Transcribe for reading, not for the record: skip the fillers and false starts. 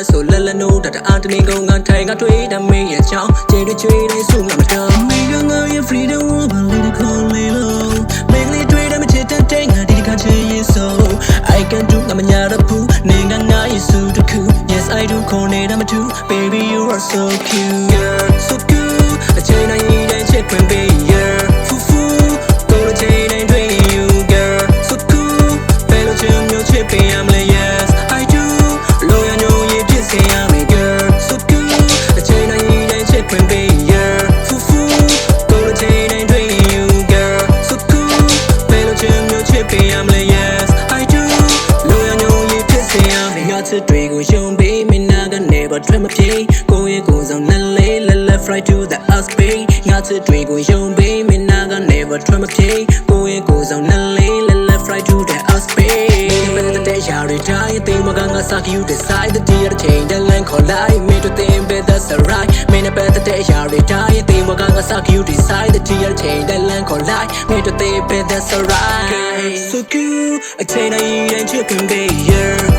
I so lala no that Anthony go on tiger trade and me a chow Jerry trade I soon I'm down make a know your freedom over little call me low make me trade I'm a chit and take I didn't catch you so I can do I'm a yada poo Ning and I is so the cool yes I do call it I'm a two baby you are so cute yeah so cool a chain I eat and check when be yeah foo foo go to chain and drain you girl so cool fellow chum your chippy I'm like yes I do lawyer know you just say I'm a girl so cool a chain I eat and check when be yeah foo foo go to chain and drain you girl so cool fellow chum your chippy I'm like yes I do lawyer know you just say I'm a girl to drink with you baby naga never try my play go it goes on left right to the ass pay got to drink with you baby naga never try my play go it goes on left right to the ass pay the day shall retire think we're gonna suck you decide the dear change the line collide me to think but that's alright me a better day shall retire think we're gonna suck you decide the dear change the line collide me to think but that's alright so cool I take I eat and chicken be here